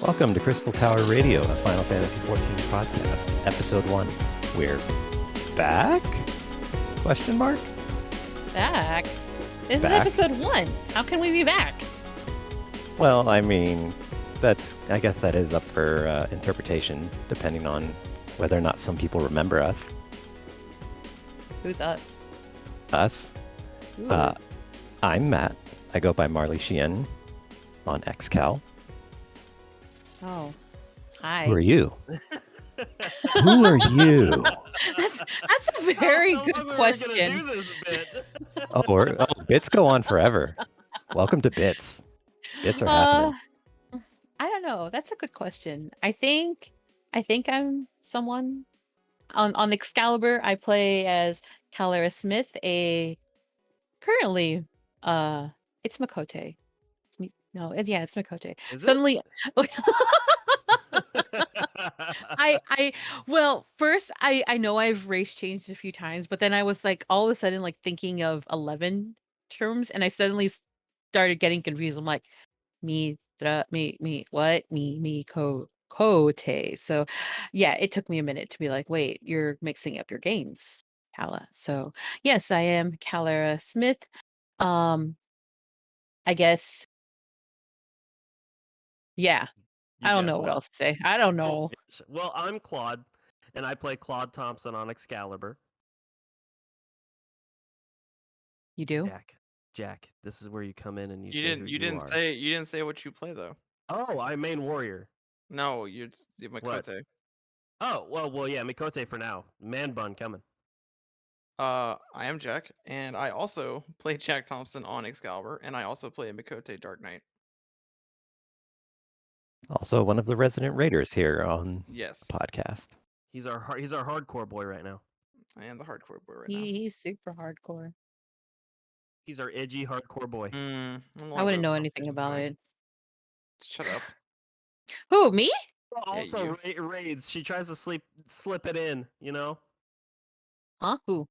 Welcome to Crystal Tower Radio, a Final Fantasy XIV podcast, Episode 1. We're back? Question mark? Back? This Back. is episode 1. How can we be back? Well, I mean, I guess that is up for interpretation, depending on whether or not some people remember us. Who's us? Us? Ooh. I'm Matt. I go by Marley Sheehan on XCal. Oh. Hi. Who are you? Who are you? That's a very good question. Bits go on forever. Welcome to Bits. Bits are happening. I don't know. That's a good question. I think I'm someone on Excalibur. I play as Calaera Smith, currently it's Makote. It's Makote. Suddenly first I know I've race changed a few times, but then I was like all of a sudden like thinking of 11 terms, and I suddenly started getting confused. I'm like, Kote. So yeah, it took me a minute to be like, wait, you're mixing up your games, Kala. So yes, I am Calaera Smith. I guess. Yeah. I don't know what else to say. I don't know. Well, I'm Claude, and I play Claude Thompson on Excalibur. You do? Jack, this is where you come in and you didn't say what you play though. Oh, I'm main warrior. No, you're Mikote. Oh, well, yeah, Mikote for now. Man bun coming. I am Jack, and I also play Jack Thompson on Excalibur, and I also play a Mikote Dark Knight. Also, one of the resident raiders here on the podcast. He's our hardcore boy right now. I am the hardcore boy right now. He's super hardcore. He's our edgy hardcore boy. I wouldn't know anything about it. Shut up. Who, me? Also, raids. She tries to slip it in, you know? Huh? Who?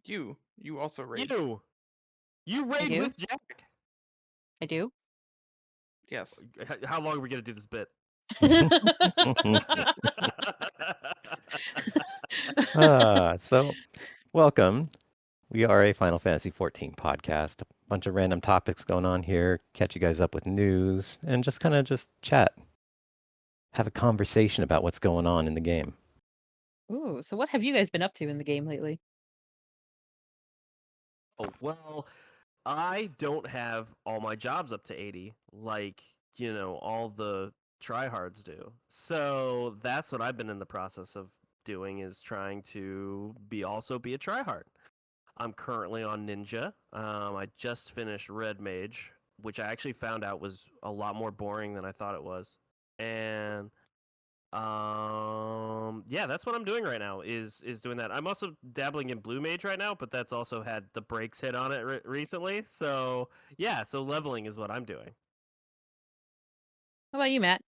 You also raid. You raid with Jack. I do? Yes. How long are we going to do this bit? So, welcome. We are a Final Fantasy XIV podcast. A bunch of random topics going on here. Catch you guys up with news and just kind of chat. Have a conversation about what's going on in the game. Ooh, so what have you guys been up to in the game lately? Oh, well, I don't have all my jobs up to 80 like, all the tryhards do. So that's what I've been in the process of doing, is trying to be a tryhard. I'm currently on Ninja. I just finished Red Mage, which I actually found out was a lot more boring than I thought it was. And yeah, that's what I'm doing right now, is doing that. I'm also dabbling in Blue Mage right now, but that's also had the brakes hit on it recently. So yeah, so leveling is what I'm doing. How about you, Matt?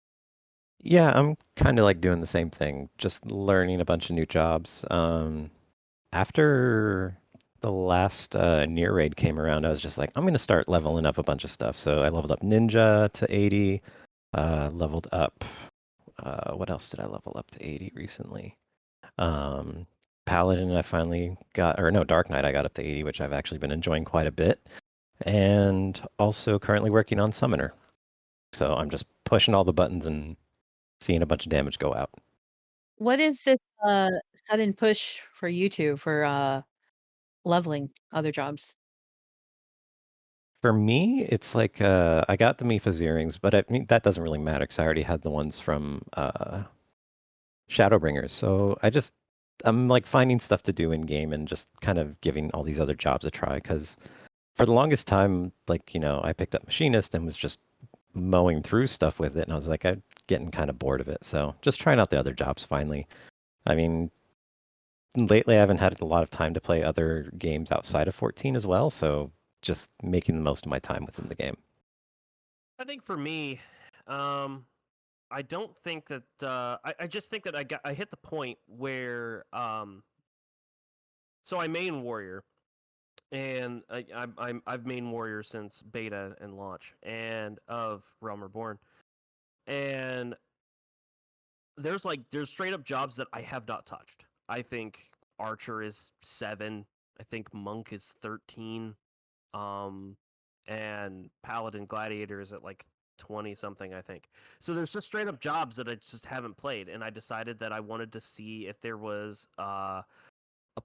Yeah, I'm kind of like doing the same thing, just learning a bunch of new jobs. After the last near raid came around, I was just like, I'm going to start leveling up a bunch of stuff. So I leveled up Ninja to 80, leveled up, what else did I level up to 80 recently? Paladin I finally got, Dark Knight I got up to 80, which I've actually been enjoying quite a bit. And also currently working on Summoner. So I'm just pushing all the buttons and seeing a bunch of damage go out. What is this sudden push for you two for leveling other jobs? For me, it's like I got the Mipha's earrings, but I mean that doesn't really matter because I already had the ones from Shadowbringers. So I'm like finding stuff to do in game and just kind of giving all these other jobs a try. Because for the longest time, like I picked up Machinist and was just mowing through stuff with it, and I was like, I'm getting kind of bored of it. So just trying out the other jobs finally. I mean, lately I haven't had a lot of time to play other games outside of 14 as well. So just making the most of my time within the game. I think for me, I don't think that I just think that I hit the point where so I main warrior, and I've main warrior since beta and launch and of Realm Reborn, and there's straight up jobs that I have not touched. I think Archer is 7. I think Monk is 13. And Paladin Gladiator is at like 20 something, I think. So there's just straight up jobs that I just haven't played, and I decided that I wanted to see if there was a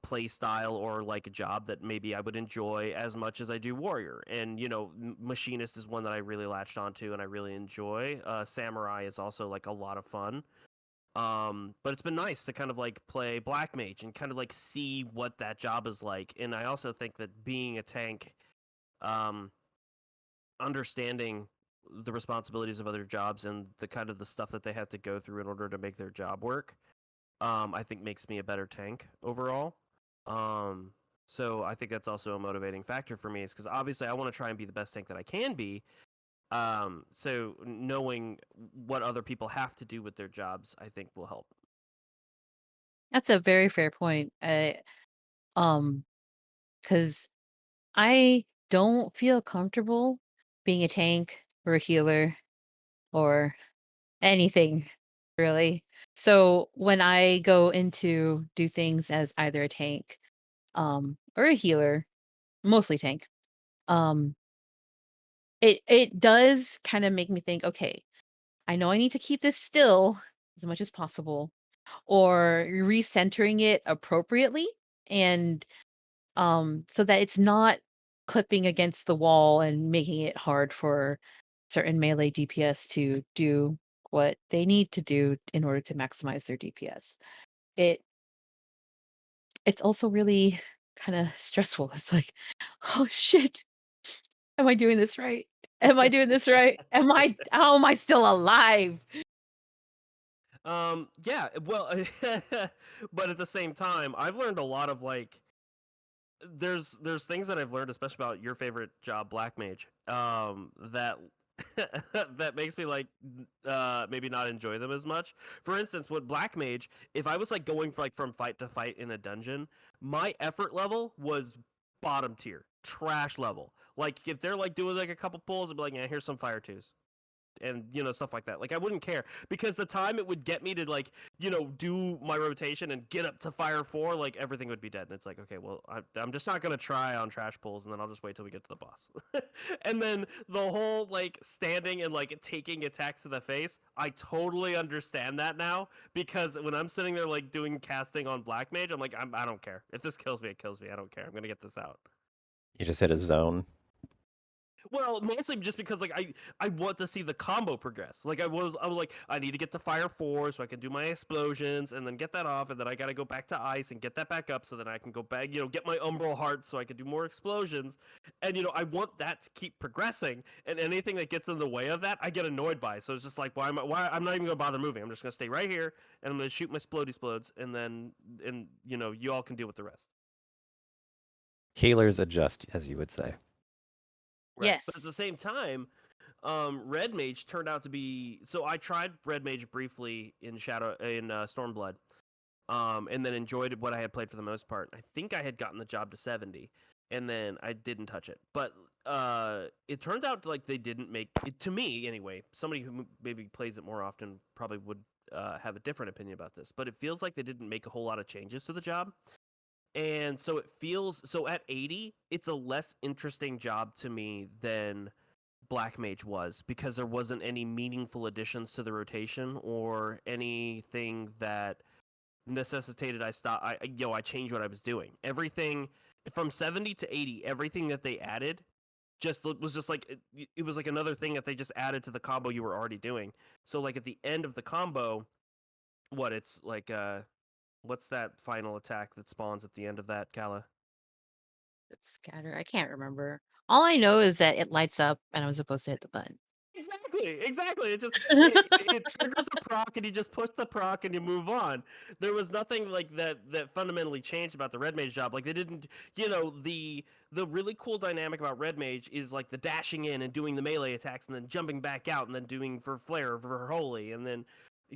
play style or like a job that maybe I would enjoy as much as I do Warrior. And Machinist is one that I really latched onto and I really enjoy. Samurai is also like a lot of fun. But it's been nice to kind of like play Black Mage and kind of like see what that job is like. And I also think that being a tank, um, understanding the responsibilities of other jobs and the kind of the stuff that they have to go through in order to make their job work, I think makes me a better tank overall. Um, so I think that's also a motivating factor for me, is because obviously I want to try and be the best tank that I can be. So knowing what other people have to do with their jobs, I think will help. That's a very fair point. Um, because I don't feel comfortable being a tank or a healer or anything really. So when I go into do things as either a tank, or a healer, mostly tank, um, it does kind of make me think, okay, I know I need to keep this still as much as possible, or recentering it appropriately, and so that it's not clipping against the wall and making it hard for certain melee DPS to do what they need to do in order to maximize their DPS. It it's also really kind of stressful. It's like, oh shit, am I doing this right? Am I doing this right? How am I still alive? Yeah, well, but at the same time, I've learned a lot of like there's things that I've learned, especially about your favorite job, Black Mage, that that makes me like maybe not enjoy them as much. For instance, with Black Mage, if I was like going for, like from fight to fight in a dungeon, my effort level was bottom tier, trash level. Like if they're like doing like a couple pulls, I'd be like, yeah, here's some fire twos. And stuff like that. Like I wouldn't care, because the time it would get me to like do my rotation and get up to fire 4, like everything would be dead. And it's like, okay, well, I'm just not gonna try on trash pulls, and then I'll just wait till we get to the boss. And then the whole like standing and like taking attacks to the face, I totally understand that now, because when I'm sitting there like doing casting on Black Mage, I'm like, I don't care if this kills me, it kills me. I don't care. I'm gonna get this out. You just hit a zone. Well, mostly just because like I want to see the combo progress. Like I was like, I need to get to fire 4 so I can do my explosions and then get that off, and then I got to go back to ice and get that back up so then I can go back, get my umbral heart so I can do more explosions. And I want that to keep progressing, and anything that gets in the way of that, I get annoyed by. So it's just like, why I'm not even going to bother moving. I'm just going to stay right here and I'm going to shoot my splody splodes, and then you all can deal with the rest. Healers adjust, as you would say. Right. But at Yes. the same time, Red Mage turned out to be. So I tried Red Mage briefly in Stormblood, and then enjoyed what I had played for the most part. I think I had gotten the job to 70, and then I didn't touch it. But it turns out like they didn't make it, to me anyway. Somebody who maybe plays it more often probably would have a different opinion about this. But it feels like they didn't make a whole lot of changes to the job. And so it feels so at 80, it's a less interesting job to me than Black Mage was, because there wasn't any meaningful additions to the rotation or anything that necessitated I changed what I was doing. Everything from 70 to 80, everything that they added was just like it was like another thing that they just added to the combo you were already doing. So like at the end of the combo, it's like what's that final attack that spawns at the end of that, Kala? It's scatter. I can't remember. All I know is that it lights up and I'm supposed to hit the button. Exactly. It triggers a proc, and you just push the proc and you move on. There was nothing like that fundamentally changed about the Red Mage job. Like they didn't, the really cool dynamic about Red Mage is like the dashing in and doing the melee attacks and then jumping back out and then doing for flare for holy, and then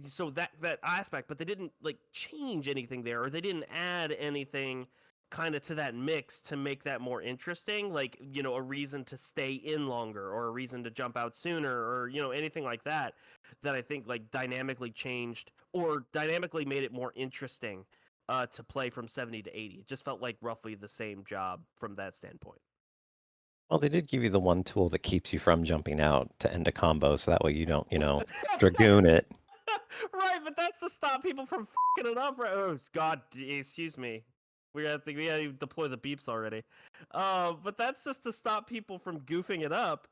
so that aspect, but they didn't like change anything there, or they didn't add anything kind of to that mix to make that more interesting, like, a reason to stay in longer or a reason to jump out sooner or, anything like that I think like dynamically changed or dynamically made it more interesting to play from 70 to 80. It just felt like roughly the same job from that standpoint. Well, they did give you the one tool that keeps you from jumping out to end a combo, so that way you don't, dragoon it. Right, but that's to stop people from fucking it up. Right? Oh God, excuse me. We got to deploy the beeps already. But that's just to stop people from goofing it up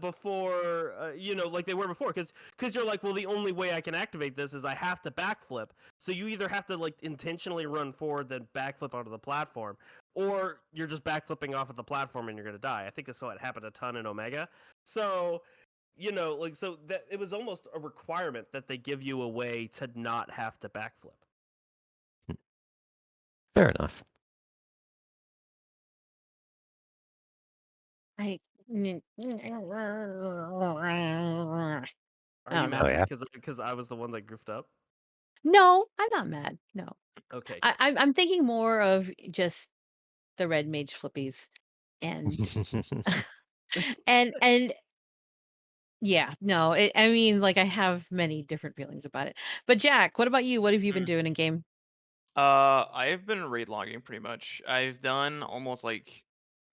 before, like they were before. Because you're like, well, the only way I can activate this is I have to backflip. So you either have to like intentionally run forward, then backflip onto the platform, or you're just backflipping off of the platform and you're gonna die. I think that's what happened a ton in Omega. So so that it was almost a requirement that they give you a way to not have to backflip. Fair enough. I. Are you Oh, mad no. Yeah. because I was the one that goofed up? No, I'm not mad. No, Okay. I'm thinking more of just the red mage flippies, and and yeah, no, I mean, like I have many different feelings about it. But Jack, what about you? What have you been doing in game? I've been raid logging pretty much. I've done almost like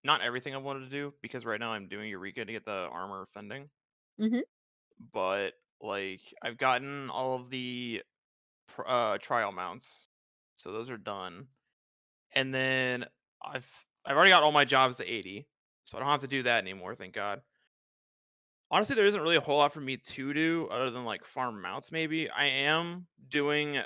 not everything I wanted to do because right now I'm doing Eureka to get the armor fending. Mm-hmm. But like I've gotten all of the trial mounts, so those are done. And then I've already got all my jobs to 80, so I don't have to do that anymore. Thank God. Honestly, there isn't really a whole lot for me to do other than like farm mounts. Maybe I am doing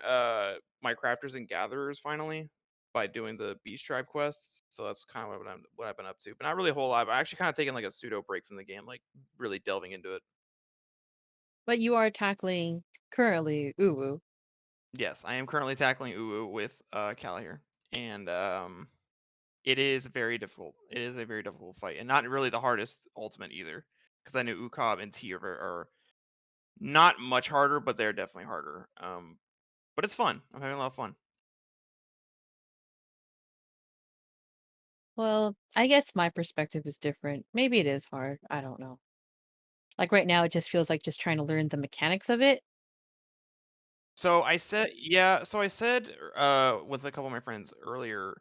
my crafters and gatherers finally by doing the beast tribe quests. So that's kind of what I've been up to, but not really a whole lot. I actually kind of taken like a pseudo break from the game, like really delving into it. But you are tackling currently Uwu. Yes, I am currently tackling Uwu with Calaera, and it is very difficult. It is a very difficult fight, and not really the hardest ultimate either, because I know Ukab and T are not much harder, but they're definitely harder. But it's fun. I'm having a lot of fun. Well, I guess my perspective is different. Maybe it is hard. I don't know. Like right now, it just feels like just trying to learn the mechanics of it. So I said, yeah. So I said with a couple of my friends earlier,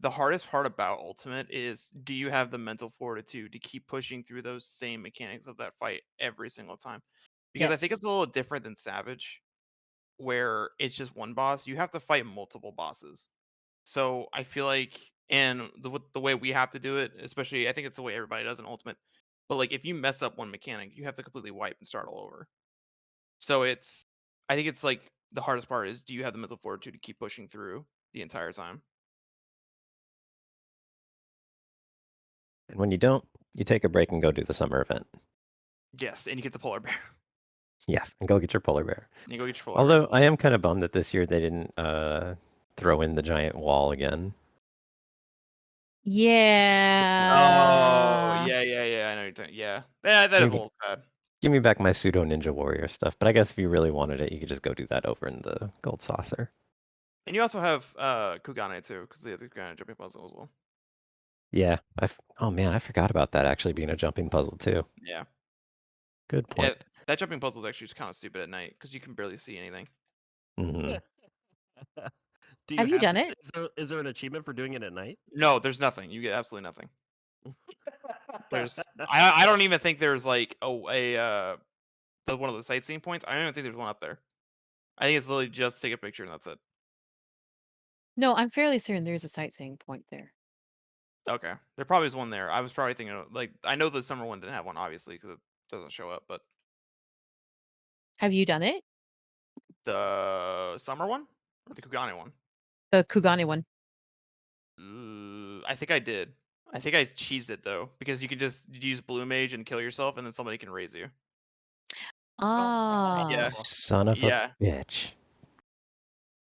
the hardest part about Ultimate is, do you have the mental fortitude to keep pushing through those same mechanics of that fight every single time? Because I think Yes. it's a little different than Savage, where it's just one boss. You have to fight multiple bosses. So I feel like, and the way we have to do it, especially, I think it's the way everybody does in Ultimate. But like, if you mess up one mechanic, you have to completely wipe and start all over. So I think it's like the hardest part is, do you have the mental fortitude to keep pushing through the entire time? And when you don't, you take a break and go do the summer event. Yes, and you get the polar bear. Yes, and go get your polar bear. And you go get your polar bear. Although I am kind of bummed that this year they didn't throw in the giant wall again. Yeah. Oh, yeah. I know you're talking. Yeah, that is a little sad. Give me back my pseudo ninja warrior stuff. But I guess if you really wanted it, you could just go do that over in the gold saucer. And you also have Kugane too, because they have the Kugane jumping puzzle as well. Yeah. Oh man, I forgot about that actually being a jumping puzzle too. Yeah. Good point. Yeah, that jumping puzzle is actually just kind of stupid at night because you can barely see anything. Mm-hmm. Have you done it? Is there an achievement for doing it at night? No, there's nothing. You get absolutely nothing. I don't even think there's like one of the sightseeing points. I don't even think there's one up there. I think it's literally just take a picture and that's it. No, I'm fairly certain there's a sightseeing point there. Okay, there probably is one there. I was probably thinking like, I know the summer one didn't have one obviously because it doesn't show up, but Have you done it? the summer one or the Kugane one? The Kugane one. I think I did. I think I cheesed it though, because you can just use Blue Mage and kill yourself, and then somebody can raise you. Ah. Yeah. Son of a bitch.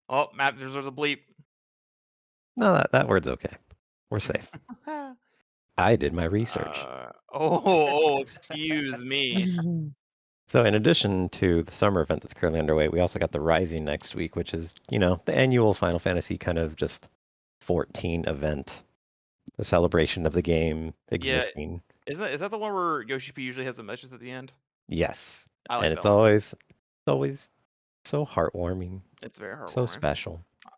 Oh, Matt, there's a bleep. No, that word's okay. We're safe. I did my research. Excuse me. So in addition to the summer event that's currently underway, we also got the Rising next week, which is, the annual Final Fantasy kind of just 14 event, the celebration of the game existing. Is that the one where Yoshi P usually has the messages at the end? Yes, I like and that it's one. always so heartwarming, It's very heartwarming. so special. I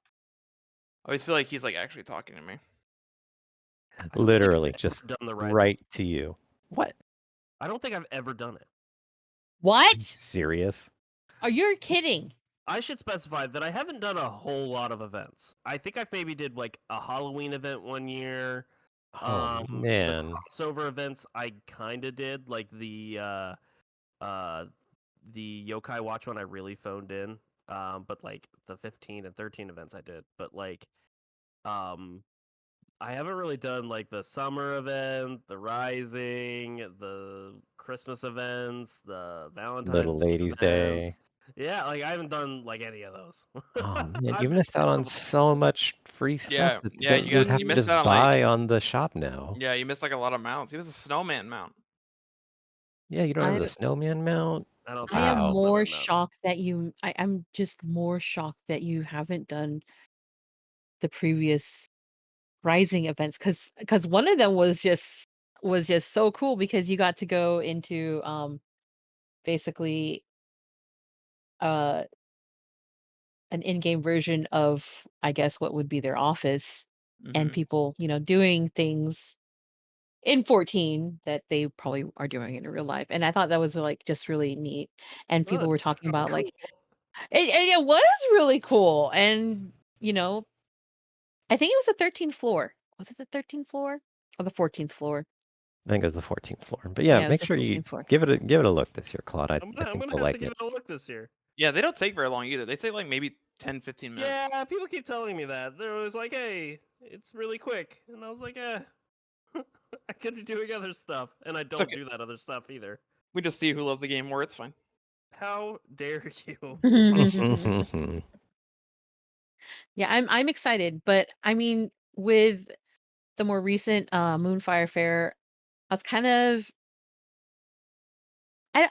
always feel like he's like actually talking to me. Literally, just done the Rising. right to you. What? I don't think I've ever done it. Are What? you serious? Are you kidding? I should specify that I haven't done a whole lot of events. I think I maybe did like a Halloween event one year. Oh man, The crossover events I kind of did, like the Yokai Watch one I really phoned in. But like the 15 and 13 events I did. But like, I haven't really done like the summer event, the Rising, the Christmas events, the Valentine's Little Day Ladies' Day. events. Yeah, like I haven't done like any of those. Oh man, I'm you missed out on terrible. so much free stuff that you you would got- have you to missed just out on, like- buy on the shop now. Yeah, you missed like a lot of mounts. He was a snowman mount. Yeah, you don't have the I'm- snowman mount. I don't. I am Wow. more shocked that I'm just more shocked that you haven't done the previous Rising events because one of them was just so cool because you got to go into basically uh an in-game version of I guess what would be their office and Mhm. people, doing things in 14 that they probably are doing in real life. And I thought that was like just really neat. And people were talking about like it was really cool. And I think it was the 13th floor. Was it the 13th floor or the 14th floor? I think it was the 14th floor. But yeah, Yeah, it was make the sure you 14th floor. give it a look this year, Claude. I I'm think gonna you'll have like to give it. it a look this year. Yeah, they don't take very long either. They take like maybe 10, 15 minutes. Yeah, people keep telling me that. They're always like, "Hey, it's really quick," and I was like, I could be doing other stuff, and I don't okay. do that other stuff either. We just see who loves the game more. It's fine. How dare you? Yeah, I'm excited, but I mean, with the more recent Moonfire Fair, I was kind of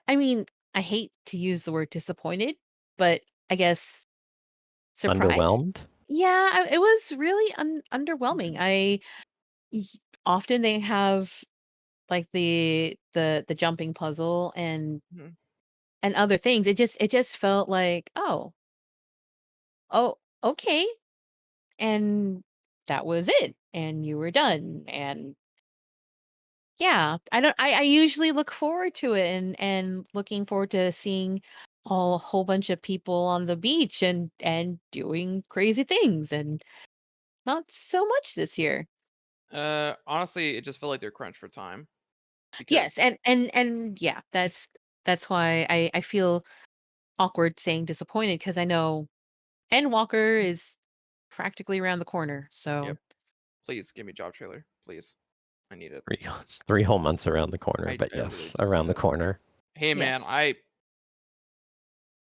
I mean, I hate to use the word disappointed, but I guess surprised. Underwhelmed? Yeah, it was really underwhelming. Often they have like the jumping puzzle and Mhm. other things. It just felt like, oh, okay. And that was it. And you were done. And yeah, I usually look forward to it and looking forward to seeing a whole bunch of people on the beach and doing crazy things and not so much this year. Honestly, it just felt like they're crunched for time. Yes, Because and yeah, that's why I feel awkward saying disappointed because I know Endwalker is practically around the corner. So Yep. Please give me a job trailer, please. I need it. 3 whole months around the corner, I but really yes, just around need the it. corner. Hey man, yes.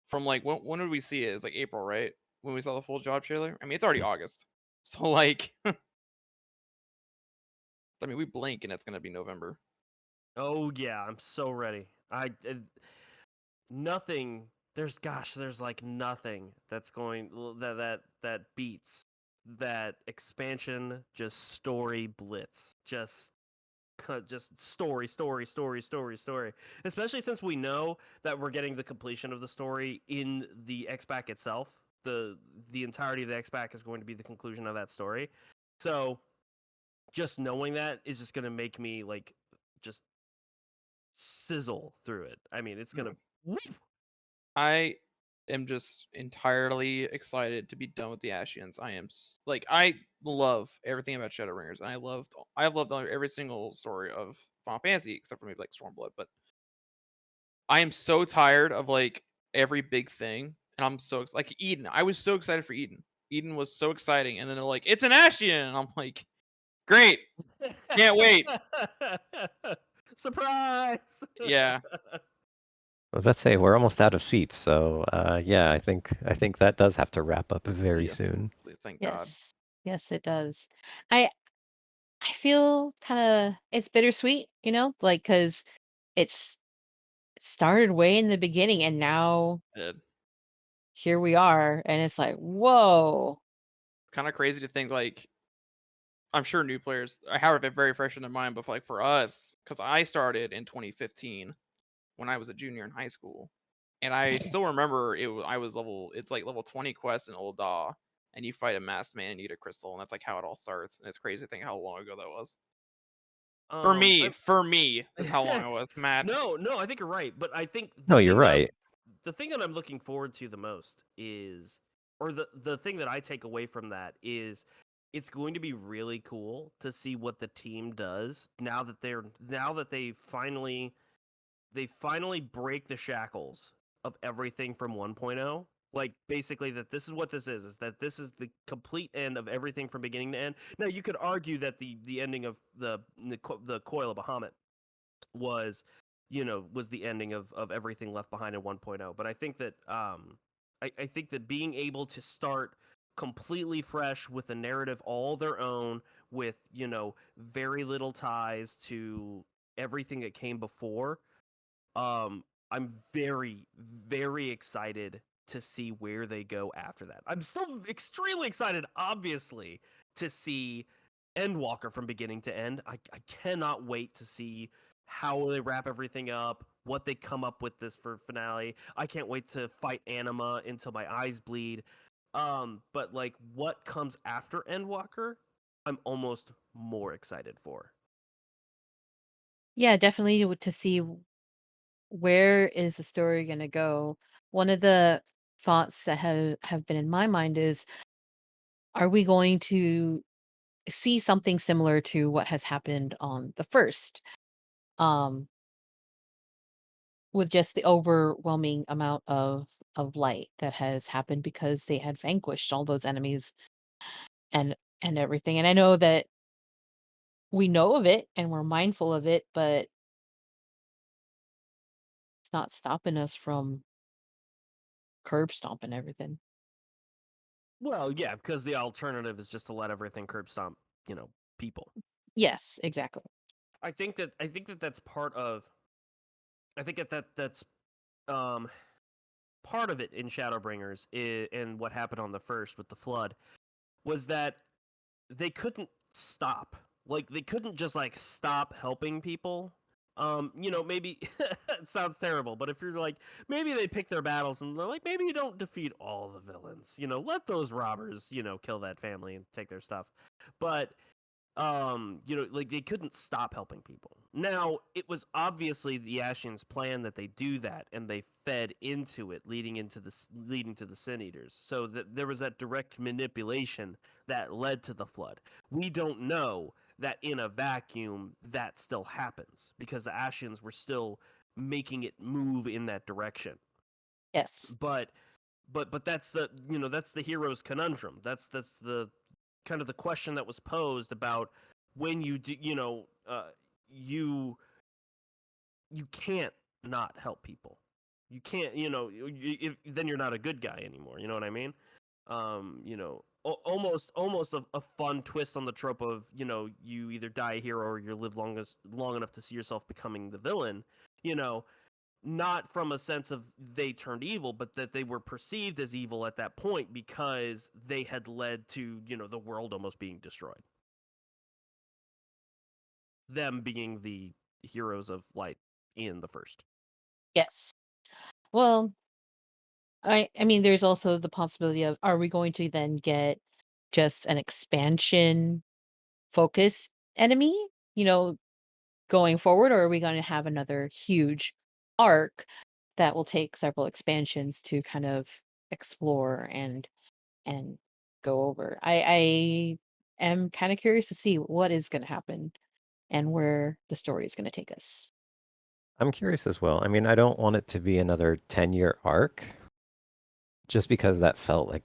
from like when did we see it? It's like April, right? When we saw the full job trailer. I mean, it's already August, so like, I mean, we blink and it's gonna be November. Oh yeah, I'm so ready. Nothing. There's like nothing that's going that beats that expansion. Just story blitz. Just story. Especially since we know that we're getting the completion of the story in the X-Pack itself. The entirety of the X-Pack is going to be the conclusion of that story. So just knowing that is just gonna make me like just sizzle through it. I mean, it's gonna. I am just entirely excited to be done with the Ashians. I love everything about Shadowbringers, and I've loved every single story of Final Fantasy except for maybe like Stormblood. But I am so tired of like every big thing, and I'm so like Eden. I was so excited for Eden. Eden was so exciting, and then they're like, "It's an Ashian," and I'm like, "Great, can't wait." Surprise! Yeah. I was about to say we're almost out of seats, so yeah, I think that does have to wrap up very Yes, soon. please, thank God. Yes. Yes, it does. I feel kind of it's bittersweet, like because it's it started way in the beginning and now It, here we are and it's like, whoa. kind of crazy to think like I'm sure new players I have it very fresh in their mind, but like for us, because I started in 2015 when I was a junior in high school, and I still remember I was it's like level 20 quest in Old Daw, and you fight a masked man and you get a crystal, and that's like how it all starts. And it's crazy to think how long ago that was. For me, that's how long it was, Matt. No, I think you're right, but I think No, you're right. the thing that I'm looking forward to the most is, or the thing that I take away from that is, it's going to be really cool to see what the team does now that they finally break the shackles of everything from 1.0. Like, basically, that this is what this is that this is the complete end of everything from beginning to end. Now, you could argue that the ending of the Coil of Bahamut was the ending of everything left behind in 1.0. But I think that I think that being able to start completely fresh with a narrative all their own, with very little ties to everything that came before, I'm very, very excited to see where they go after that. I'm so extremely excited, obviously, to see Endwalker from beginning to end. I cannot wait to see how they wrap everything up, what they come up with this for finale. I can't wait to fight Anima until my eyes bleed. But like, what comes after Endwalker, I'm almost more excited for. Yeah, definitely to see where is the story going to go. One of the thoughts that have been in my mind is, are we going to see something similar to what has happened on the first, um with just the overwhelming amount of light that has happened because they had vanquished all those enemies and everything. And I know that we know of it and we're mindful of it, but it's not stopping us from curb stomping everything. Well, yeah, because the alternative is just to let everything curb stomp, people. Yes, exactly. I think that that's part of. I think that's um part of it in Shadowbringers, and what happened on the first with the flood was that they couldn't stop. Like, they couldn't just like stop helping people. Maybe it sounds terrible, but if you're like, maybe they pick their battles and they're like, maybe you don't defeat all the villains. Let those robbers, kill that family and take their stuff. But like, they couldn't stop helping people. Now, it was obviously the Ashians' plan that they do that, and they fed into it, leading to the Sin Eaters. So that there was that direct manipulation that led to the flood. We don't know that in a vacuum that still happens, because the Ashians were still making it move in that direction. Yes. But that's the hero's conundrum. That's the kind of the question that was posed about when you do, you can't not help people. You can't, then you're not a good guy anymore. You know what I mean? Almost a fun twist on the trope of, you either die a hero or you live long enough to see yourself becoming the villain. Not from a sense of they turned evil, but that they were perceived as evil at that point because they had led to, the world almost being destroyed. Them being the heroes of light in the first. Yes. Well, I mean, there's also the possibility of, are we going to then get just an expansion focused enemy, going forward, or are we going to have another huge arc that will take several expansions to kind of explore and go over? I am kind of curious to see what is going to happen and where the story is going to take us. I'm curious as well. I mean, I don't want it to be another 10-year arc, just because that felt like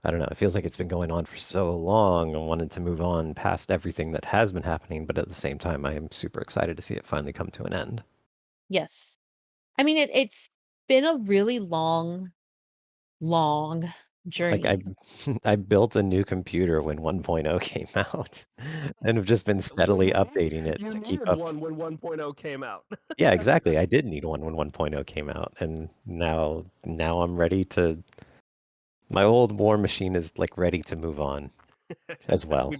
I don't know, it feels like it's been going on for so long. I wanted to move on past everything that has been happening, but at the same time, I am super excited to see it finally come to an end. Yes. I mean, it's been a really long Like, journey. I built a new computer when 1.0 came out, and have just been steadily updating it You to keep needed up. one when 1.0 came out. Yeah, exactly. I did need one when 1.0 came out, and now I'm ready to. My old war machine is like ready to move on as well.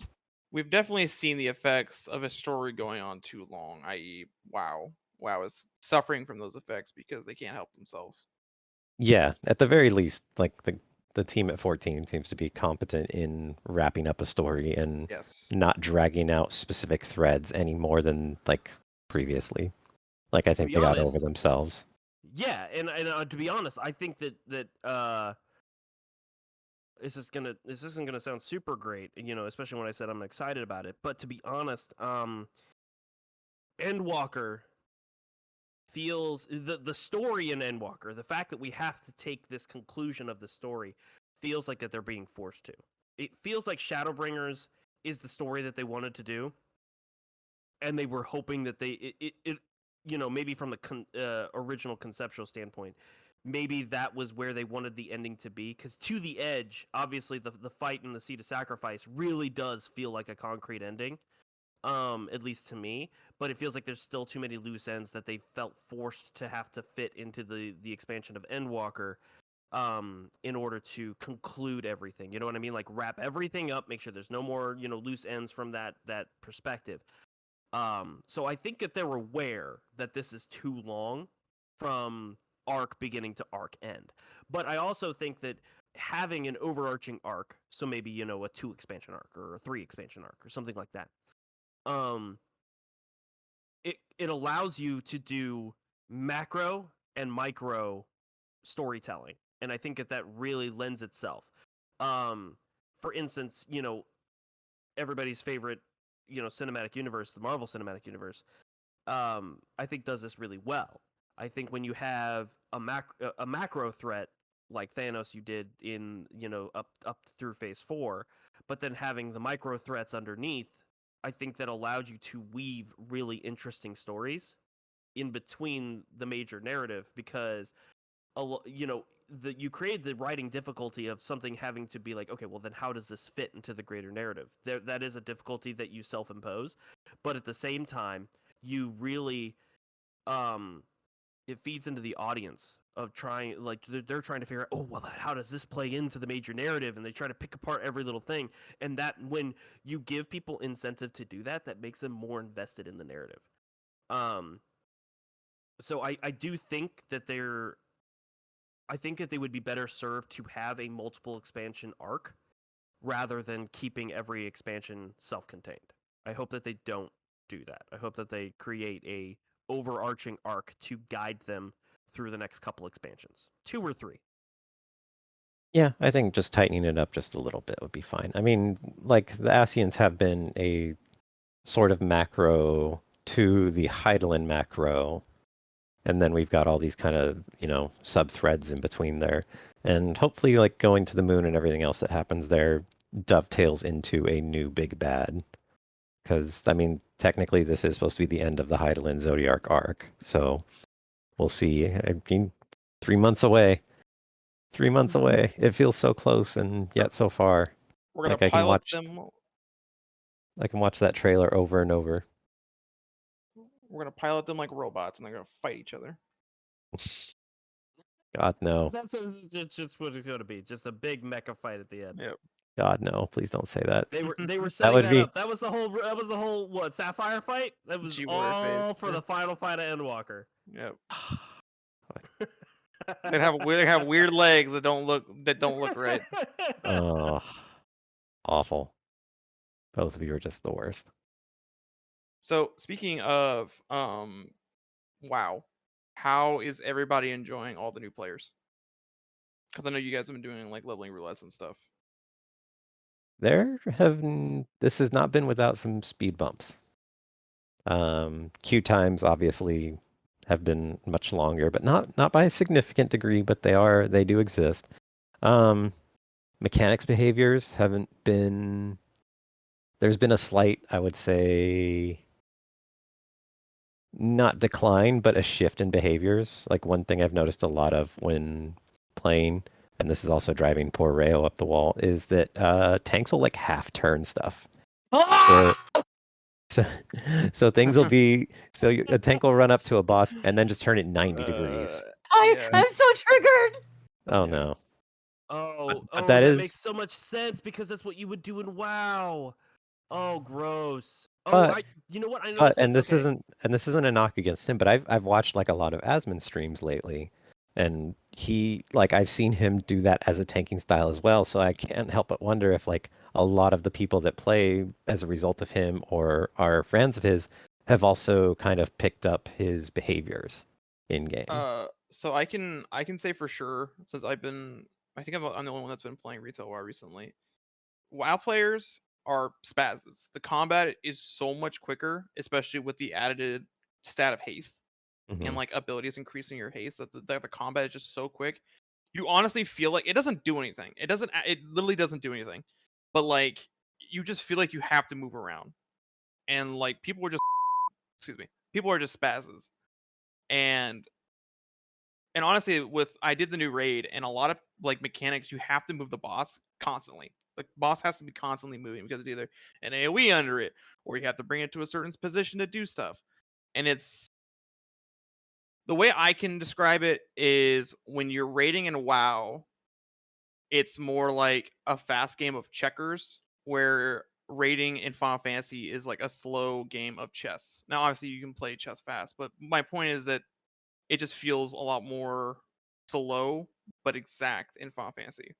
we've definitely seen the effects of a story going on too long, i.e., WoW is suffering from those effects because they can't help themselves. Yeah, at the very least, like the team at 14 seems to be competent in wrapping up a story and Yes. not dragging out specific threads any more than like previously. Like I To think be they got over honest, themselves. yeah, and to be honest, I think that this isn't gonna sound super great, especially when I said I'm excited about it. But to be honest, Endwalker feels the story in Endwalker, the fact that we have to take this conclusion of the story, feels like that they're being forced to. It feels like Shadowbringers is the story that they wanted to do, and they were hoping that maybe from the original conceptual standpoint, maybe that was where they wanted the ending to be. Because To the Edge, obviously, the fight in the Seat of Sacrifice really does feel like a concrete ending, at least to me. But it feels like there's still too many loose ends that they felt forced to have to fit into the expansion of Endwalker, in order to conclude everything. You know what I mean? Like wrap everything up, make sure there's no more loose ends from that perspective. So I think that they're aware that this is too long from arc beginning to arc end. But I also think that having an overarching arc, so maybe, a 2 expansion arc or a 3 expansion arc or something like that, it allows you to do macro and micro storytelling. And I think that really lends itself. For instance, everybody's favorite, cinematic universe, the Marvel Cinematic Universe, I think does this really well. I think when you have a macro threat like Thanos, you did in up through Phase 4, but then having the micro threats underneath, I think that allowed you to weave really interesting stories in between the major narrative, because you create the writing difficulty of something having to be like, okay, well then how does this fit into the greater narrative? That is a difficulty that you self-impose, but at the same time, you really, it feeds into the audience of trying, like they're trying to figure out, oh well, how does this play into the major narrative, and they try to pick apart every little thing, and that when you give people incentive to do that, that makes them more invested in the narrative. So I do think that I think that they would be better served to have a multiple expansion arc rather than keeping every expansion self-contained. I hope that they don't do that. I hope that they create a overarching arc to guide them through the next couple expansions, 2 or 3. Yeah, I think just tightening it up just a little bit would be fine. I mean, like the Ascians have been a sort of macro to the Heidelin macro, and then we've got all these kind of, sub-threads in between there. And hopefully, like, going to the moon and everything else that happens there dovetails into a new big bad. Because, I mean, technically this is supposed to be the end of the Heidelin Zodiac arc. So we'll see. I mean, 3 months away. 3 months away. It feels so close and yet so far. We're gonna Like, pilot them. I can watch that trailer over and over. We're gonna pilot them like robots, and they're gonna fight each other. God, no. That's just what it's going to be. Just a big mecha fight at the end. Yep. God, no. Please don't say that. They were setting would that be- up. That was the whole what, Sapphire fight? That was G-Warrior phase. all for the final fight of Endwalker. Yep. They have weird legs that don't look right. Oh, awful. Both of you are just the worst. So speaking of WoW, how is everybody enjoying all the new players? Because I know you guys have been doing like leveling roulettes and stuff. This has not been without some speed bumps. Queue times obviously have been much longer, but not by a significant degree, but they do exist. Mechanics behaviors haven't been. There's been a slight, I would say, not decline, but a shift in behaviors. Like one thing I've noticed a lot of when playing, and this is also driving poor Rayo up the wall, is that tanks will like half turn stuff. So things will be a tank will run up to a boss and then just turn it 90 degrees. I'm so triggered. Oh no. Oh, But that that makes so much sense because that's what you would do in WoW. Oh, gross. Oh, But you know what? I But noticed it. and this Okay. isn't a knock against him, but I've watched like a lot of Asmon streams lately, and he like I've seen him do that as a tanking style as well. So I can't help but wonder if like a lot of the people that play as a result of him or are friends of his have also kind of picked up his behaviors in game. So I can say for sure since I think I'm the only one that's been playing retail WoW recently. WoW players are spazzes. The combat is so much quicker, especially with the added stat of haste and Hmm. like abilities increasing your haste. That the combat is just so quick. You honestly feel like it doesn't do anything. It literally doesn't do anything. But like you just feel like you have to move around, and like people are just excuse me, people are just spazzes. And honestly, with I did the new raid and a lot of like mechanics, you have to move the boss constantly. The boss has to be constantly moving because it's either an AoE under it or you have to bring it to a certain position to do stuff. And it's the way I can describe it is when you're raiding in WoW, it's more like a fast game of checkers, where raiding in Final Fantasy is like a slow game of chess. Now, obviously, you can play chess fast, but my point is that it just feels a lot more slow but exact in Final Fantasy.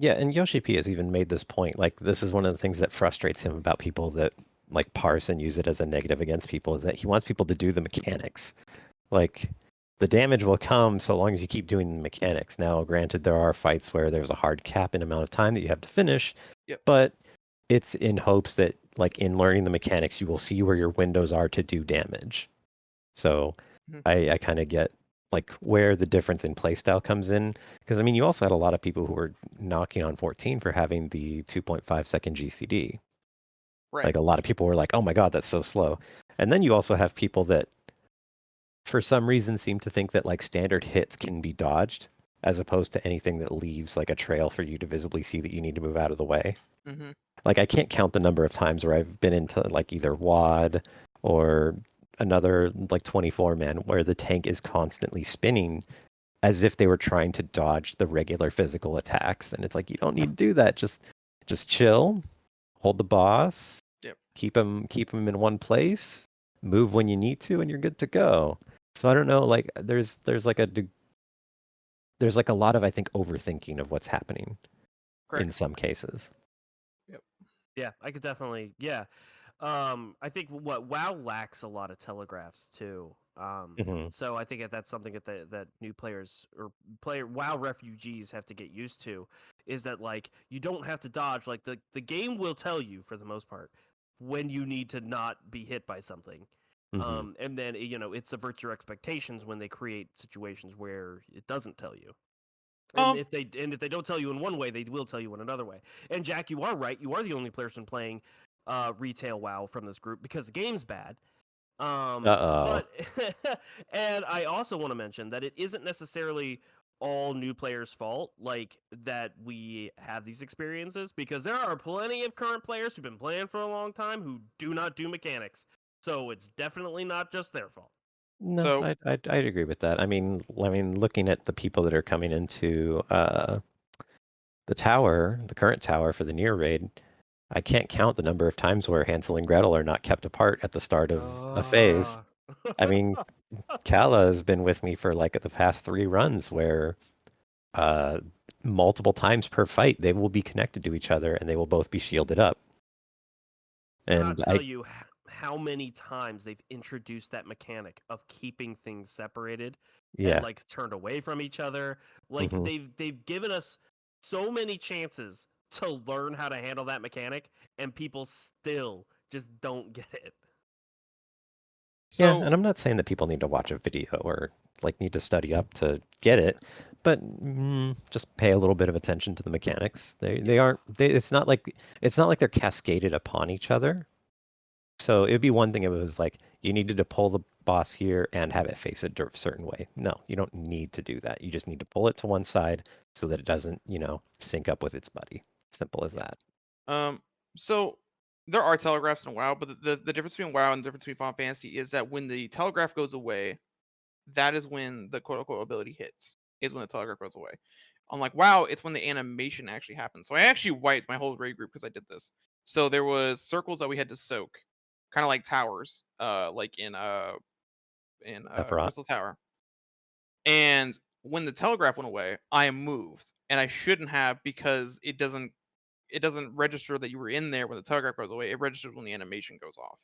Yeah, and Yoshi P has even made this point. Like this is one of the things that frustrates him about people that like parse and use it as a negative against people is that he wants people to do the mechanics. Like the damage will come so long as you keep doing the mechanics. Now, granted, there are fights where there's a hard cap in amount of time that you have to finish, Yep. but it's in hopes that, like, in learning the mechanics, you will see where your windows are to do damage. So Mhm. I kind of get like where the difference in playstyle comes in. Because I mean, you also had a lot of people who were knocking on 14 for having the 2.5-second GCD. Right. Like a lot of people were like, "Oh my God, that's so slow." And then you also have people that for some reason seem to think that like standard hits can be dodged as opposed to anything that leaves like a trail for you to visibly see that you need to move out of the way. Hmm. Like I can't count the number of times where I've been into like either WAD or another like 24 man where the tank is constantly spinning as if they were trying to dodge the regular physical attacks, and it's like you don't need to do that. Just chill, hold the boss, Yep. keep him in one place, move when you need to, and you're good to go. So I don't know, like there's like a lot of I think overthinking of what's happening in Correct. some cases. Yep. Yeah, I could definitely. Yeah. I think what WoW lacks a lot of telegraphs too. Hmm. So I think that's something that new players or WoW refugees have to get used to, is that like you don't have to dodge. Like the game will tell you for the most part when you need to not be hit by something. Hmm. And then it subverts your expectations when they create situations where it doesn't tell you. And Um. if they don't tell you in one way, they will tell you in another way. And Jack, you are right. You are the only person playing retail WoW from this group because the game's bad. Uh-oh. But and I also want to mention that it isn't necessarily all new players' fault, like that we have these experiences, because there are plenty of current players who've been playing for a long time who do not do mechanics. So it's definitely not just their fault. No, So I'd agree with that. I mean, looking at the people that are coming into the tower, the current tower for the near raid, I can't count the number of times where Hansel and Gretel are not kept apart at the start of a phase. I mean, Kala has been with me for like the past 3 runs where uh, multiple times per fight they will be connected to each other and they will both be shielded up. Cannot And tell you how many times they've introduced that mechanic of keeping things separated and yeah. like turned away from each other. Like Hmm. they've given us so many chances to learn how to handle that mechanic, and people still just don't get it. Yeah, so and I'm not saying that people need to watch a video or like need to study up to get it, but just pay a little bit of attention to the mechanics. They aren't it's not like they're cascaded upon each other. So it'd be one thing if it was like you needed to pull the boss here and have it face a certain way. No, you don't need to do that. You just need to pull it to one side so that it doesn't, sync up with its buddy. Simple as Yeah. that. so there are telegraphs in WoW, but the difference between WoW and the difference between Final Fantasy is that when the telegraph goes away, that is when the quote unquote ability hits. is when the telegraph goes away. I'm like, wow, it's when the animation actually happens. So I actually wiped my whole raid group because I did this. So there was circles that we had to soak, kind of like towers, like in Sephiroth. Crystal Tower. And when the telegraph went away, I moved, and I shouldn't have because it doesn't register that you were in there when the telegraph goes away. It registers when the animation goes off.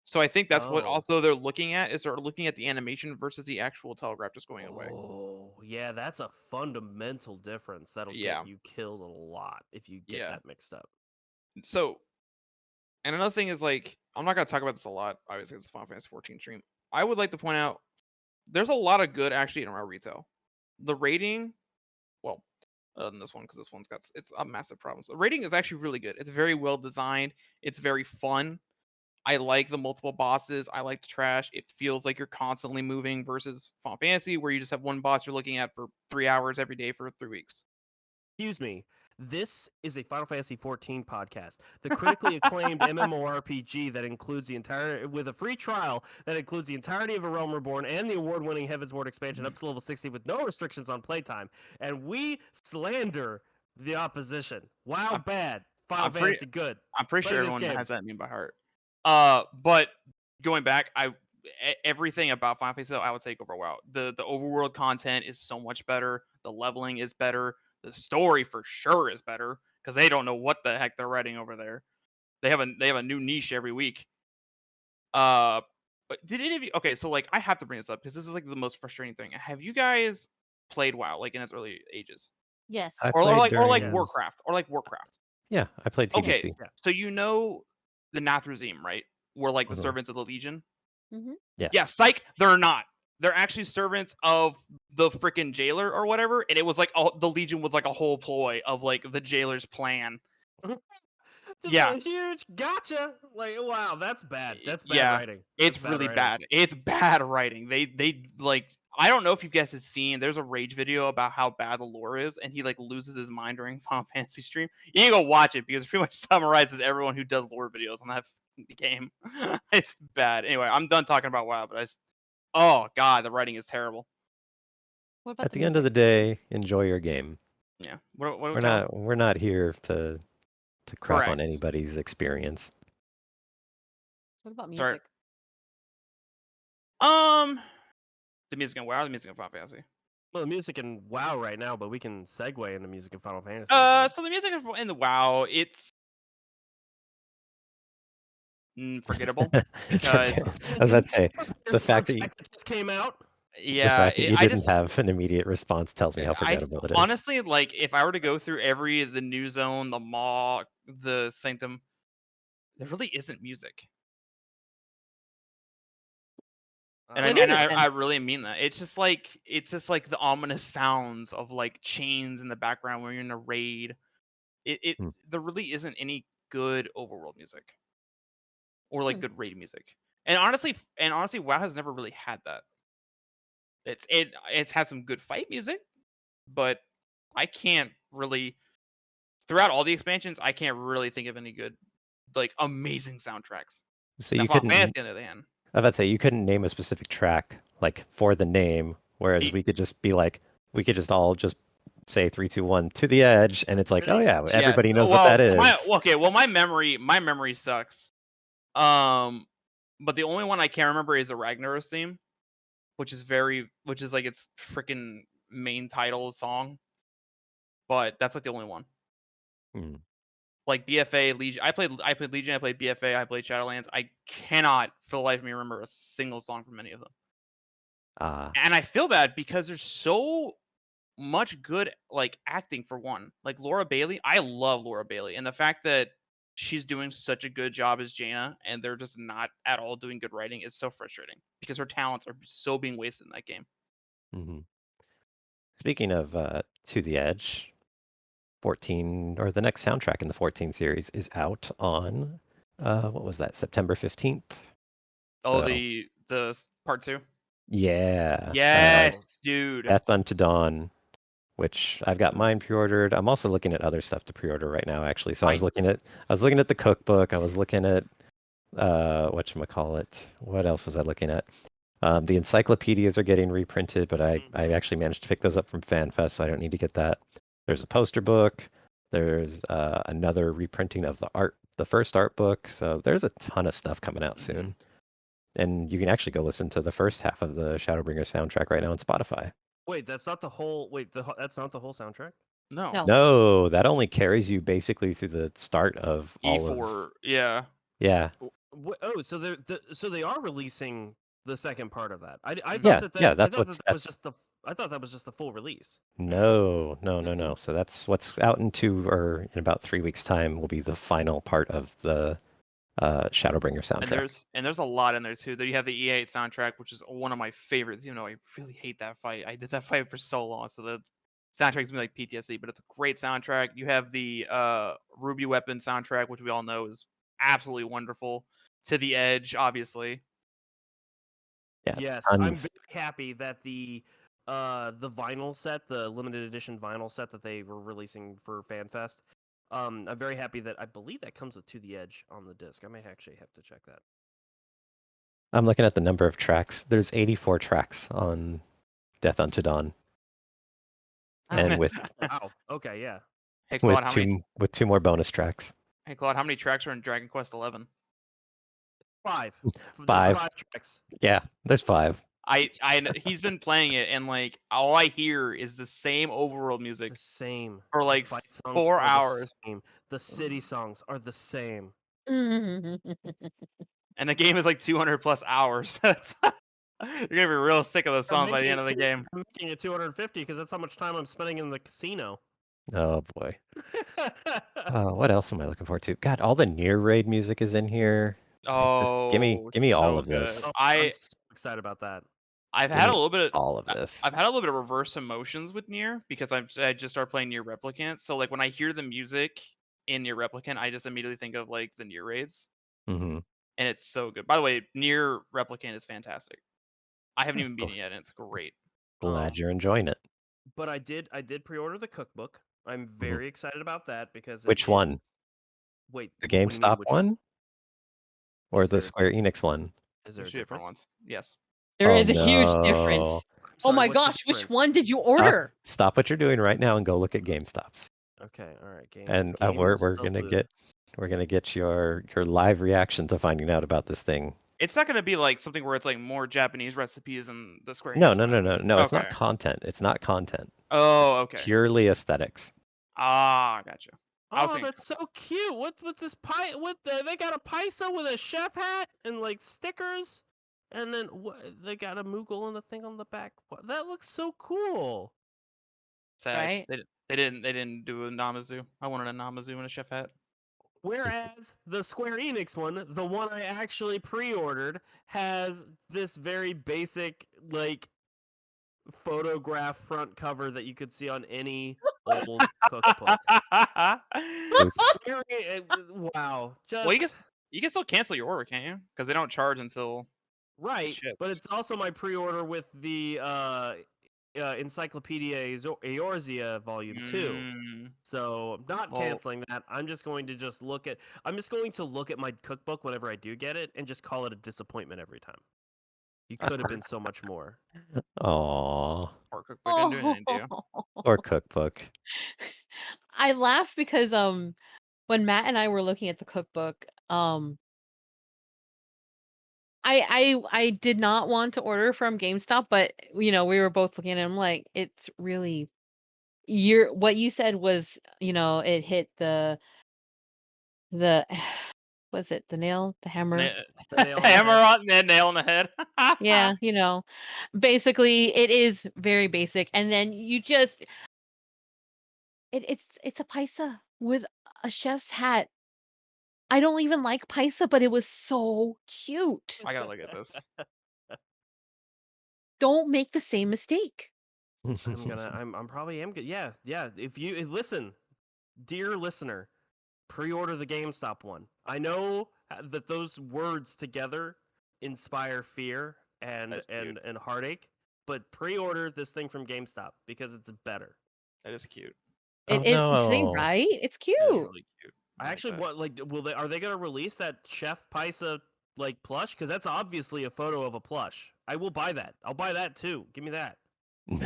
So I think that's what Oh. also they're looking at, is they're looking at the animation versus the actual telegraph just going away. Oh, yeah, that's a fundamental difference. That'll Yeah. get you killed a lot if you get Yeah. that mixed up. So, and another thing is, like, I'm not gonna talk about this a lot, obviously it's a Final Fantasy 14 stream. I would like to point out there's a lot of good actually in our retail. The rating, well, other than this one, because this one's got it's a massive problem. So the rating is actually really good. It's very well designed. It's very fun. I like the multiple bosses. I like the trash. It feels like you're constantly moving versus Final Fantasy, where you just have one boss you're looking at for 3 hours every day for 3 weeks. Excuse me. This is a Final Fantasy 14 podcast, the critically acclaimed MMORPG that includes with a free trial that includes the entirety of A Realm Reborn and the award-winning Heavensward expansion up to level 60 with no restrictions on playtime, and we slander the opposition. WoW bad, Final Fantasy good. I'm pretty Play sure this everyone game. has that meme by heart. But going back, everything about Final Fantasy I would take over WoW. The overworld content is so much better. The leveling is better. The story for sure is better because they don't know what the heck they're writing over there. They have a new niche every week. But did any of you? Okay, so like I have to bring this up because this is like the most frustrating thing. Have you guys played WoW like in its early ages, Yes. I or played like during- Warcraft, or like Warcraft? Yeah, I played TBC. Okay, so you know the Nathrezim, right? We're like the Mhm. servants of the Legion. Yes. Yeah, psych, they're not. They're actually servants of the freaking jailer or whatever, and it was like the Legion was like a whole ploy of like the jailer's plan. Just Yeah. a huge gotcha. Like, wow, that's bad. That's bad Yeah, writing. It's That's really writing. bad. It's bad writing. They like, I don't know if you guys have seen, there's a rage video about how bad the lore is, and he like loses his mind during Final Fantasy stream. You need to go watch it because it pretty much summarizes everyone who does lore videos on that game. It's bad. Anyway, I'm done talking about WoW, but oh god, the writing is terrible. What about At the end of the day, enjoy your game. Yeah. What are we We're talking- not here to crap on Correct. anybody's experience. What about Sorry. music? The music in WoW, the music in Final Fantasy. Well, the music in WoW right now, but we can segue into music in Final Fantasy. So the music in the WoW, it's forgettable. Because- I was about to say, the fact that you, that just came out. Yeah, the fact that you I didn't just have an immediate response tells me how I forgettable it is. honestly, like, if I were to go through the New Zone, the Maw, the Sanctum, there really isn't music. And What I, is and it I, then? I really mean that. It's just like the ominous sounds of like chains in the background when you're in a raid. Hmm. There really isn't any good overworld music or like Hmm. good raid music. And honestly, WoW has never really had that. It's had some good fight music, but I can't really, throughout all the expansions, I can't really think of any good, like, amazing soundtracks. So Now, you Final couldn't. Fantasy, on the other hand, I was about to say you couldn't name a specific track like for the name, whereas Ye- we could just be like, we could just all just say 3, 2, 1 to the edge, and it's like, oh yeah, Yes. everybody knows what that is. My memory sucks. But the only one I can remember is the Ragnaros theme, which is like its freaking main title song. But that's like the only one. Hmm. Like BFA, Legion. I played Legion. I played BFA. I played Shadowlands. I cannot, for the life of me, remember a single song from any of them. And I feel bad because there's so much good like acting for one. Like Laura Bailey, I love Laura Bailey, and the fact that she's doing such a good job as Jaina, and they're just not at all doing good writing is so frustrating because her talents are so being wasted in that game. Mm-hmm. Speaking of To the Edge, 14 or the next soundtrack in the 14 series is out on what was that, September 15th? Oh, So, the part 2. yeah. Yes, dude. Death Unto Dawn, which I've got mine pre-ordered. I'm also looking at other stuff to pre-order right now, actually. So I was looking at the cookbook. I was looking at whatchamacallit. What else was I looking at? The encyclopedias are getting reprinted, but I Mhm. actually managed to pick those up from FanFest, so I don't need to get that. There's a poster book. There's another reprinting of the first art book. So there's a ton of stuff coming out soon. And you can actually go listen to the first half of the Shadowbringer soundtrack right now on Spotify. Wait, that's not the whole. Wait, that's not the whole soundtrack. No. No. No, that only carries you basically through the start of all of. E4, yeah. Yeah, Oh, so they are releasing the second part of that. I Yeah, thought that yeah, I that's thought what's- that was just the. I thought that was just the full release. no. So that's what's out in about 3 weeks' time will be the final part of the Shadowbringer soundtrack. And there's a lot in there too. There you have the E8 soundtrack, which is one of my favorites. You know, I really hate that fight. I did that fight for so long, so the soundtrack's me like PTSD, but it's a great soundtrack. You have the Ruby Weapon soundtrack, which we all know is absolutely wonderful. To the Edge, obviously. Yeah, Yes, I'm tons. very happy that the vinyl set, the limited edition vinyl set that they were releasing for FanFest. I'm very happy that I believe that comes with To the Edge on the disc. I may actually have to check that. I'm looking at the number of tracks. There's 84 tracks on Death Unto Dawn, and with Wow. Okay. Yeah. Hey Claude, with two more bonus tracks. Hey Claude, how many tracks are in Dragon Quest XI? 5. There's 5. 5 tracks. Yeah, there's 5. He's been playing it, and like all I hear is the same overworld It's music the same. for The like fight songs 4 are the hours. same. The city songs are the same. And the game is like 200 plus hours. You're gonna be real sick of the songs by the end of the game. I'm making it 250 because that's how much time I'm spending in the casino. Oh boy. What else am I looking forward to? God, all the Nier raid music is in here. Just give me so all of good. this. Oh, I'm so excited about that. I've Give had a me little bit of all of this. I've had a little bit of reverse emotions with Nier because I just started playing Nier Replicant. So like when I hear the music in Nier Replicant, I just immediately think of like the Nier raids, Mm-hmm. and it's so good. By the way, Nier Replicant is fantastic. I haven't even beaten it yet, and it's great. Glad you're enjoying it. But I did pre-order the cookbook. I'm very excited about that because Which one? Wait, The what do you mean, GameStop which one? Or Is the there- Square Enix one? Is there There's a two different difference? ones. Yes. There Oh, is a huge no. difference. Oh Sorry, my what's the gosh, which difference? one did you order? Stop what you're doing right now and go look at GameStops. Okay, all right. And we're gonna get your live reaction to finding out about this thing. It's not gonna be like something where it's like more Japanese recipes and the Square No. Enix one. It's not Okay. content. It's not content. Oh, It's okay. purely aesthetics. Ah, gotcha. I was Oh, thinking that's so cute. What with this pie? They got a paisa with a chef hat and like stickers, and then they got a Moogle and a thing on the back. That looks so cool. sad. Right? They didn't do a Namazu. I wanted a Namazu and a chef hat. Whereas the Square Enix one, the one I actually pre-ordered, has this very basic like photograph front cover that you could see on any old cookbook. Wow. Just Well, you can still cancel your order, can't you? Because they don't charge until right, ships. but it's also my pre-order with the Encyclopedia Eorzea Volume 2. Mm, So I'm not Well- canceling that. I'm just going to look at my cookbook whenever I do get it and just call it a disappointment every time. You That's could have been so much more. Aww. Or cookbook didn't do anything to you. Or cookbook. I laughed because when Matt and I were looking at the cookbook, I did not want to order from GameStop, but we were both looking at it. I'm like, it's really what you said was, it hit the was it the nail, the hammer? The nail on the Hammer head. on the nail on the head. Yeah, basically it is very basic. And then you just it's a paisa with a chef's hat. I don't even like paisa, but it was so cute. I gotta look at this. Don't make the same mistake. I'm probably am good. Yeah. If listen, dear listener, pre-order the GameStop one. I know that those words together inspire fear and That's cute. and heartache, but pre-order this thing from GameStop because it's better. That is cute. It is no. right? It's That is cute. really cute. I like actually that. want are they going to release that Chef Paisa like plush? Because that's obviously a photo of a plush. I will buy that. I'll buy that too. Give me that. You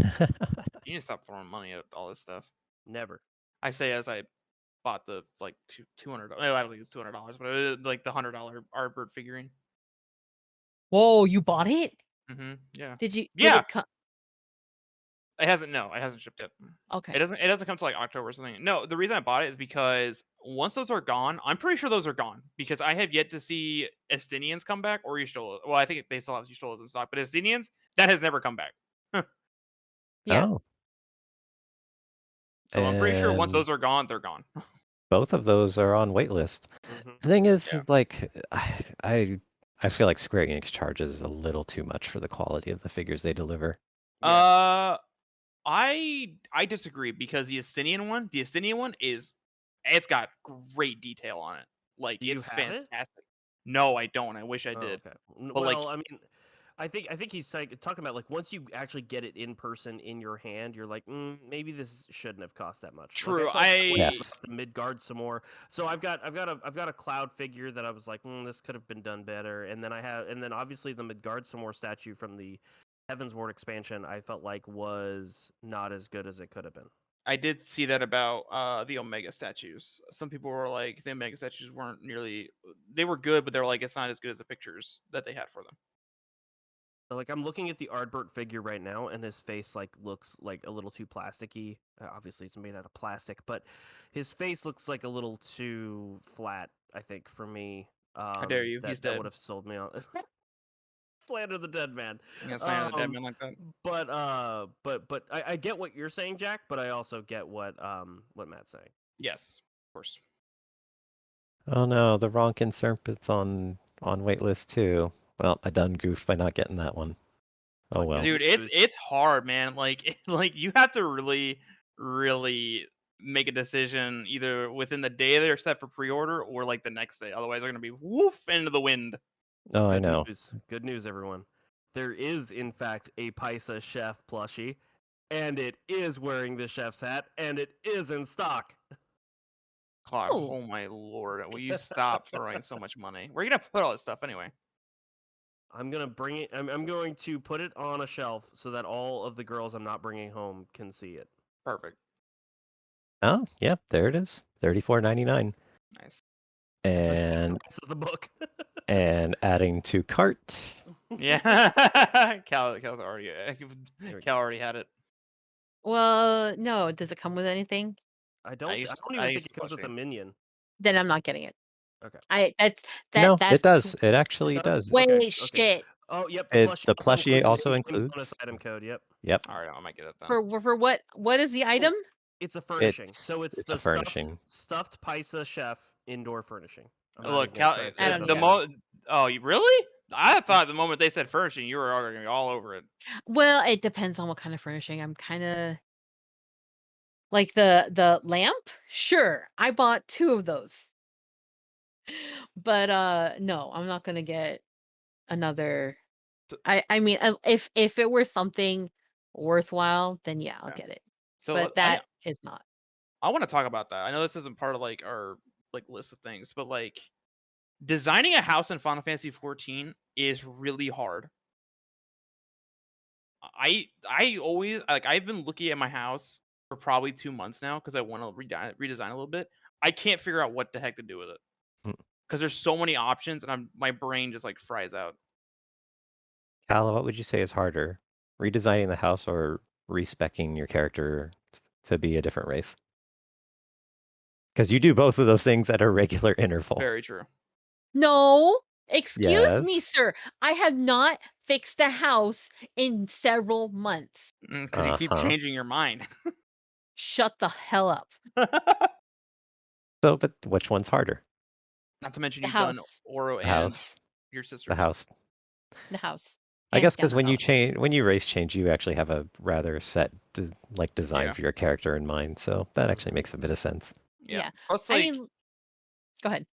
need to stop throwing money at all this stuff. Never. I say as I bought the like $200. No, I don't think it's $200, but it was like the $100 Arbird figurine. Whoa, you bought it? Yeah. Did you? Yeah. Did it come? It hasn't. No, it hasn't shipped yet. Okay. It doesn't come to like October or something. No, the reason I bought it is because once those are gone, I'm pretty sure those are gone because I have yet to see Estinians come back or Eustolas. Well, I think they still have Eustolas in stock, but Estinians that has never come back. Yeah. Oh, So I'm pretty sure once and those are gone, they're gone. both of those are on waitlist. Mhm. The thing is, Yeah. like, I feel like Square Enix charges a little too much for the quality of the figures they deliver. Yes. I disagree because the Estinian one it's got great detail on it. Like Do you it's have it? fantastic. No, I don't. I wish I Oh, did. okay. But, like- Well, I mean, I think he's talking about like once you actually get it in person in your hand, you're like, maybe this shouldn't have cost that much. True, Like, I felt Yes. about the Midgard some more. So I've got a Cloud figure that I was like, this could have been done better. And then obviously the Midgard some more statue from the Heavensward expansion, I felt like was not as good as it could have been. I did see that about the Omega statues. Some people were like the Omega statues weren't nearly they were good, but they were like it's not as good as the pictures that they had for them. Like I'm looking at the Ardbert figure right now, and his face like looks like a little too plasticky. Obviously, it's made out of plastic, but his face looks like a little too flat. I think for me, How dare you? He's that dead. would have sold me on. Slander the dead man. You gonna sign a dead man like that? But I get what you're saying, Jack. But I also get what Matt's saying. Yes, of course. Oh no, the Ronkin Serpent's on waitlist too. Well, I done goofed by not getting that one. Oh well. Dude, it's hard, man. Like like you have to really make a decision either within the day they're set for pre-order or like the next day. Otherwise, they're gonna be woof into the wind. Oh, I Good know. news. Good news, everyone. There is, in fact, a Paisa chef plushie, and it is wearing the chef's hat, and it is in stock. Claude, Oh. oh my lord, will you stop throwing so much money? Where are you gonna put all this stuff anyway? I'm gonna bring it. I'm going to put it on a shelf so that all of the girls I'm not bringing home can see it. Perfect. Oh, yep, there it is. $34.99. Nice. And This is the book. and adding to cart. Yeah. Cal's already we Cal already had it. Well, no. Does it come with anything? I don't even think it comes with a minion. Then I'm not getting it. Okay. No, That's it does. It actually It does. does? Wait, Okay, okay. shit. Oh, yep. The plushie also an includes. bonus item code. Yep. Yep. All right, I might get it then. For what? What is the item? It's a furnishing. So It's the a furnishing. stuffed Paisa chef indoor furnishing. I'm not Look, even gonna Cal, try and say I it don't on know. camera. Oh, you really? I thought the moment they said furnishing, you were already all over it. Well, it depends on what kind of furnishing. I'm kind of like the lamp. Sure, I bought 2 of those. But no, I'm not gonna get another. So- I mean, if it were something worthwhile, then yeah, I'll Yeah. get it. So But that is not. I want to talk about that. I know this isn't part of like our like list of things, but like designing a house in Final Fantasy 14 is really hard. I always like I've been looking at my house for probably 2 months now because I want to redesign a little bit. I can't figure out what the heck to do with it Hmm. because there's so many options and my brain just like fries out. Cal, what would you say is harder? Redesigning the house or respecking your character to be a different race? Because you do both of those things at a regular interval. Very true. No, excuse me, Yes. sir. I have not fixed the house in several months. Because you keep changing your mind. Shut the hell up. So, but which one's harder? Not to mention The you've done house. Oro The and house. your sister. The house. The house. I Hands guess down because the when you house. change, when you race change, you actually have a rather set design Yeah. for your character in mind. So that actually makes a bit of sense. Yeah. Plus, I like, mean, go ahead.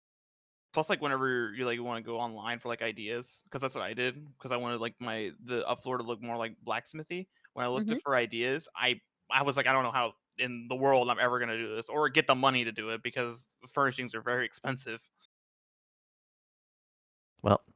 plus, like, whenever you like want to go online for like ideas, because that's what I did. Because I wanted like the upfloor to look more like blacksmithy. When I looked Mhm. for ideas, I was like, I don't know how in the world I'm ever gonna do this or get the money to do it because furnishings are very expensive. Well,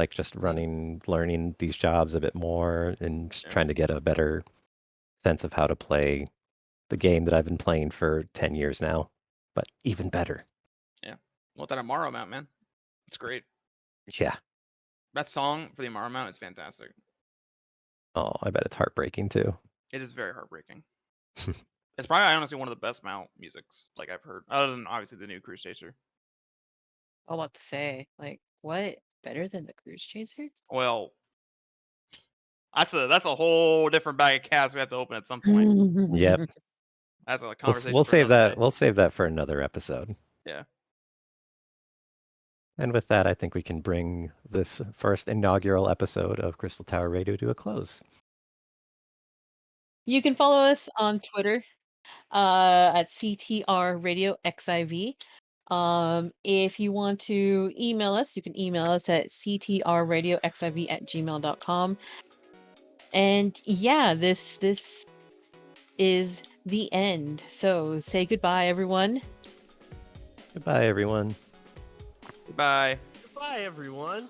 like just learning these jobs a bit more and just trying to get a better sense of how to play the game that I've been playing for 10 years now, but even better. Well, that Amaro mount, man, it's great. Yeah. That song for the Amaro mount is fantastic. Oh, I bet it's heartbreaking too. It is very heartbreaking. It's probably honestly one of the best mount musics like I've heard, other than obviously the new Cruise Chaser. I want to say, like, what better than the Cruise Chaser? Well, that's a whole different bag of cats we have to open at some point. Yep. That's a conversation. We'll for save another that. day. We'll save that for another episode. Yeah. And with that, I think we can bring this first inaugural episode of Crystal Tower Radio to a close. You can follow us on Twitter at CTR Radio XIV. If you want to email us, you can email us at ctrradioxiv@gmail.com. And yeah, this is the end. So say goodbye, everyone. Goodbye, everyone. Goodbye. Goodbye, everyone.